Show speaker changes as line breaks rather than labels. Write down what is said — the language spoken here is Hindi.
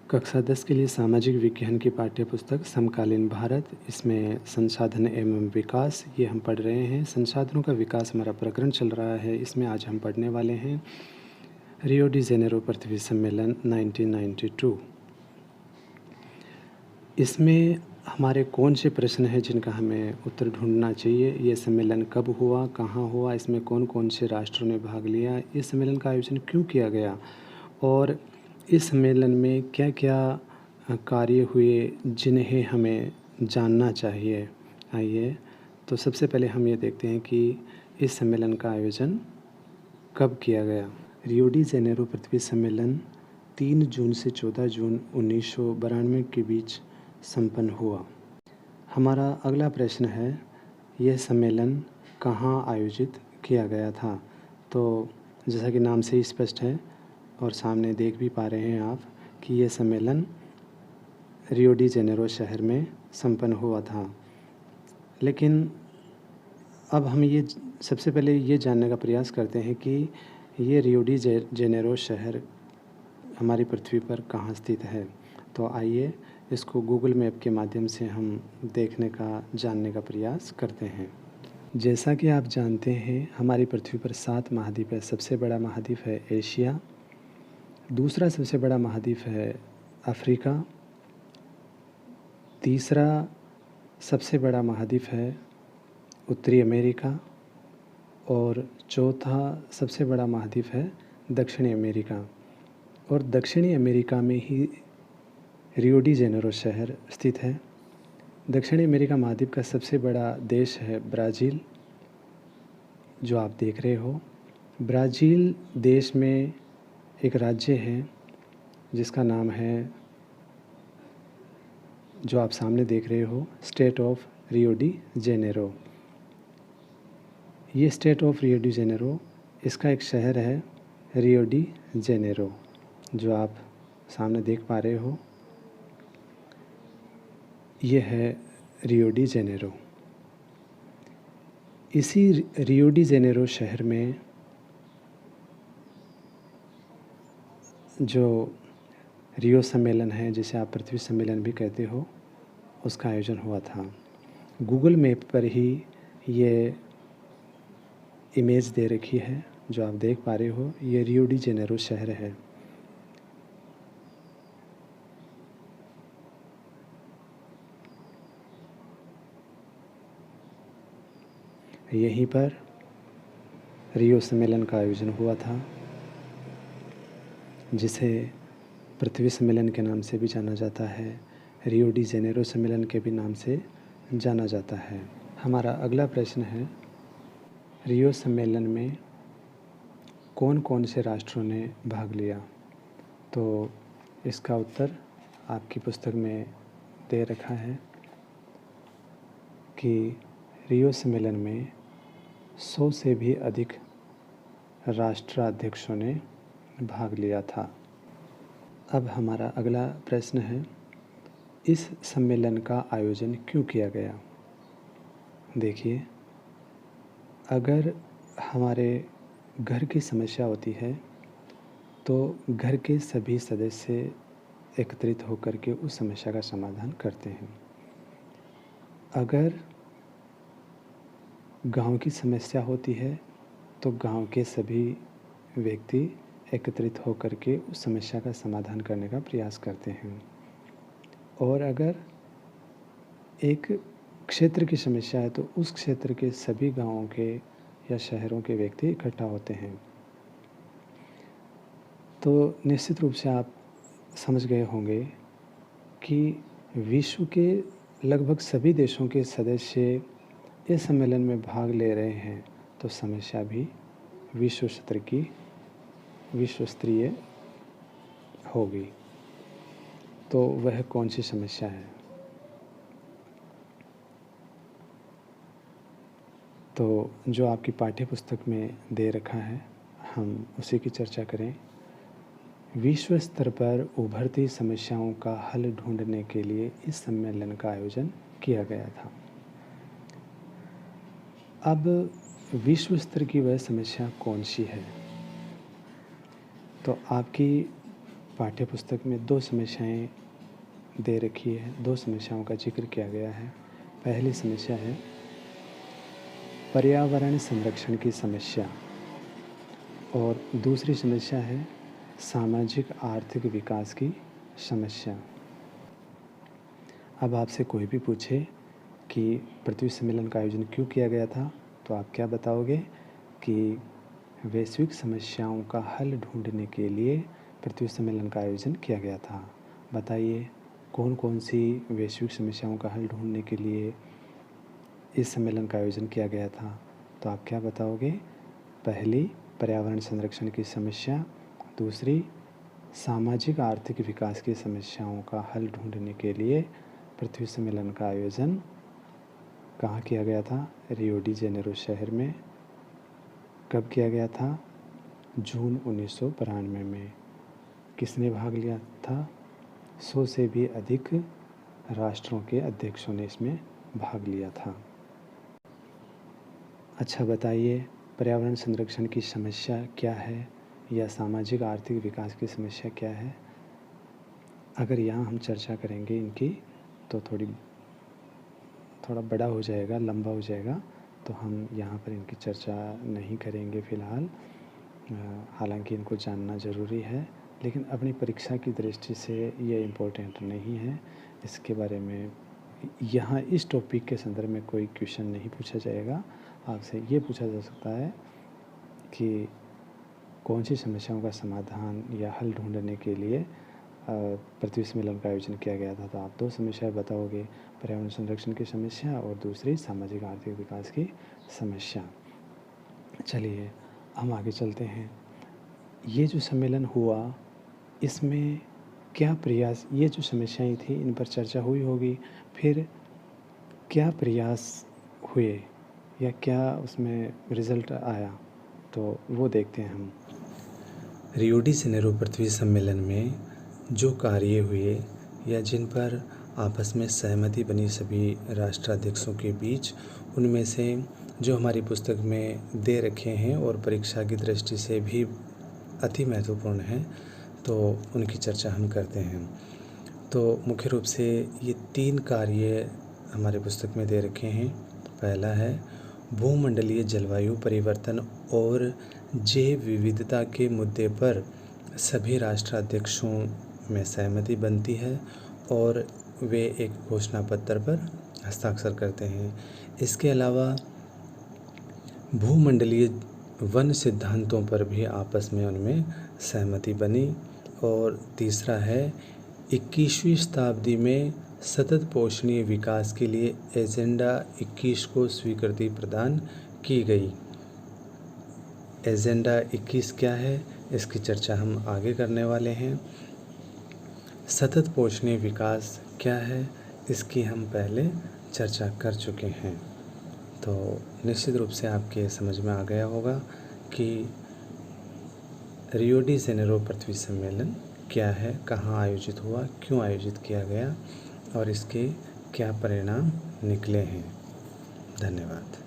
कक्षा 10 के लिए सामाजिक विज्ञान की पाठ्य पुस्तक समकालीन भारत, इसमें संसाधन एवं विकास ये हम पढ़ रहे हैं। संसाधनों का विकास हमारा प्रकरण चल रहा है। इसमें आज हम पढ़ने वाले हैं रियो डी जेनेरो पृथ्वी सम्मेलन 1992। इसमें हमारे कौन से प्रश्न हैं जिनका हमें उत्तर ढूंढना चाहिए। ये सम्मेलन कब हुआ, कहाँ हुआ, इसमें कौन कौन से राष्ट्रों ने भाग लिया, इस सम्मेलन का आयोजन क्यों किया गया और इस सम्मेलन में क्या क्या कार्य हुए जिन्हें हमें जानना चाहिए। आइए तो सबसे पहले हम ये देखते हैं कि इस सम्मेलन का आयोजन कब किया गया। रियो डी जेनेरो पृथ्वी सम्मेलन 3 जून से 14 जून 1992 के बीच संपन्न हुआ। हमारा अगला प्रश्न है, यह सम्मेलन कहाँ आयोजित किया गया था। तो जैसा कि नाम से ही स्पष्ट है और सामने देख भी पा रहे हैं आप कि यह सम्मेलन रियो डी जेनेरो शहर में संपन्न हुआ था। लेकिन अब हम ये सबसे पहले ये जानने का प्रयास करते हैं कि ये रियो डी जेनेरो शहर हमारी पृथ्वी पर कहाँ स्थित है। तो आइए इसको गूगल मैप के माध्यम से हम देखने का, जानने का प्रयास करते हैं। जैसा कि आप जानते हैं हमारी पृथ्वी पर 7 महाद्वीप है। सबसे बड़ा महाद्वीप है एशिया, दूसरा सबसे बड़ा महाद्वीप है अफ्रीका, तीसरा सबसे बड़ा महाद्वीप है उत्तरी अमेरिका और चौथा सबसे बड़ा महाद्वीप है दक्षिणी अमेरिका। और दक्षिणी अमेरिका में ही रियो डी जेनेरो शहर स्थित है। दक्षिणी अमेरिका महाद्वीप का सबसे बड़ा देश है ब्राज़ील, जो आप देख रहे हो। ब्राज़ील देश में एक राज्य है जिसका नाम है, जो आप सामने देख रहे हो, state of Rio de Janeiro. ये state of Rio de Janeiro, इसका एक शहर है रियो डी जेनेरो, जो आप सामने देख पा रहे हो। ये है रियो डी जेनेरो। इसी रियो डी जेनेरो शहर में जो रियो सम्मेलन है, जिसे आप पृथ्वी सम्मेलन भी कहते हो, उसका आयोजन हुआ था। गूगल मैप पर ही ये इमेज दे रखी है, जो आप देख पा रहे हो। ये रियो डी जेनेरो शहर है। यहीं पर रियो सम्मेलन का आयोजन हुआ था, जिसे पृथ्वी सम्मेलन के नाम से भी जाना जाता है, रियो डी जेनेरो सम्मेलन के भी नाम से जाना जाता है। हमारा अगला प्रश्न है, रियो सम्मेलन में कौन कौन से राष्ट्रों ने भाग लिया। तो इसका उत्तर आपकी पुस्तक में दे रखा है कि रियो सम्मेलन में 100 से भी अधिक राष्ट्राध्यक्षों ने भाग लिया था। अब हमारा अगला प्रश्न है, इस सम्मेलन का आयोजन क्यों किया गया। देखिए, अगर हमारे घर की समस्या होती है तो घर के सभी सदस्य एकत्रित होकर के उस समस्या का समाधान करते हैं। अगर गांव की समस्या होती है तो गांव के सभी व्यक्ति एकत्रित होकर के उस समस्या का समाधान करने का प्रयास करते हैं। और अगर एक क्षेत्र की समस्या है तो उस क्षेत्र के सभी गांवों के या शहरों के व्यक्ति इकट्ठा होते हैं। तो निश्चित रूप से आप समझ गए होंगे कि विश्व के लगभग सभी देशों के सदस्य इस सम्मेलन में भाग ले रहे हैं, तो समस्या भी विश्व स्तर की, विश्व स्तरीय होगी। तो वह कौन सी समस्या है। तो जो आपकी पाठ्य पुस्तक में दे रखा है, हम उसी की चर्चा करें। विश्व स्तर पर उभरती समस्याओं का हल ढूंढने के लिए इस सम्मेलन का आयोजन किया गया था। अब विश्व स्तर की वह समस्या कौन सी है। तो आपकी पाठ्य पुस्तक में 2 समस्याएं दे रखी है, 2 समस्याओं का जिक्र किया गया है। पहली समस्या है पर्यावरण संरक्षण की समस्या और दूसरी समस्या है सामाजिक आर्थिक विकास की समस्या। अब आपसे कोई भी पूछे कि पृथ्वी सम्मेलन का आयोजन क्यों किया गया था, तो आप क्या बताओगे कि वैश्विक समस्याओं का हल ढूंढने के लिए पृथ्वी सम्मेलन का आयोजन किया गया था। बताइए कौन कौन सी वैश्विक समस्याओं का हल ढूंढने के लिए इस सम्मेलन का आयोजन किया गया था। तो आप क्या बताओगे? पहली पर्यावरण संरक्षण की समस्या, दूसरी सामाजिक आर्थिक विकास की समस्याओं का हल ढूंढने के लिए पृथ्वी सम्मेलन का आयोजन कहाँ किया गया था? रियो डी जेनेरो शहर में। कब किया गया था? जून 1992 में। किसने भाग लिया था? 100 से भी अधिक राष्ट्रों के अध्यक्षों ने इसमें भाग लिया था। अच्छा बताइए, पर्यावरण संरक्षण की समस्या क्या है या सामाजिक आर्थिक विकास की समस्या क्या है? अगर यहाँ हम चर्चा करेंगे इनकी तो थोड़ा बड़ा हो जाएगा, लंबा हो जाएगा, तो हम यहाँ पर इनकी चर्चा नहीं करेंगे फ़िलहाल। हालांकि इनको जानना ज़रूरी है, लेकिन अपनी परीक्षा की दृष्टि से ये इम्पोर्टेंट नहीं है। इसके बारे में यहाँ इस टॉपिक के संदर्भ में कोई क्वेश्चन नहीं पूछा जाएगा। आपसे ये पूछा जा सकता है कि कौन सी समस्याओं का समाधान या हल ढूंढने के लिए पृथ्वी सम्मेलन का आयोजन किया गया था। तो आप 2 समस्याएं बताओगे, पर्यावरण संरक्षण की समस्या और दूसरी सामाजिक आर्थिक विकास की समस्या। चलिए हम आगे चलते हैं। ये जो सम्मेलन हुआ इसमें क्या प्रयास, ये जो समस्याएं थी इन पर चर्चा हुई होगी, फिर क्या प्रयास हुए या क्या उसमें रिज़ल्ट आया, तो वो देखते हैं हम।
रियो डी जेनेरो पृथ्वी सम्मेलन में जो कार्य हुए या जिन पर आपस में सहमति बनी सभी राष्ट्राध्यक्षों के बीच, उनमें से जो हमारी पुस्तक में दे रखे हैं और परीक्षा की दृष्टि से भी अति महत्वपूर्ण हैं, तो उनकी चर्चा हम करते हैं। तो मुख्य रूप से ये 3 कार्य हमारे पुस्तक में दे रखे हैं। पहला है भूमंडलीय जलवायु परिवर्तन और जैव विविधता के मुद्दे पर सभी राष्ट्राध्यक्षों में सहमति बनती है और वे एक घोषणा पत्र पर हस्ताक्षर करते हैं। इसके अलावा भूमंडलीय वन सिद्धांतों पर भी आपस में उनमें सहमति बनी। और तीसरा है 21वीं शताब्दी में सतत पोषणीय विकास के लिए एजेंडा 21 को स्वीकृति प्रदान की गई। एजेंडा 21 क्या है, इसकी चर्चा हम आगे करने वाले हैं। सतत पोषणीय विकास क्या है, इसकी हम पहले चर्चा कर चुके हैं। तो निश्चित रूप से आपके समझ में आ गया होगा कि रियो डी जेनेरो पृथ्वी सम्मेलन क्या है, कहाँ आयोजित हुआ, क्यों आयोजित किया गया और इसके क्या परिणाम निकले हैं। धन्यवाद।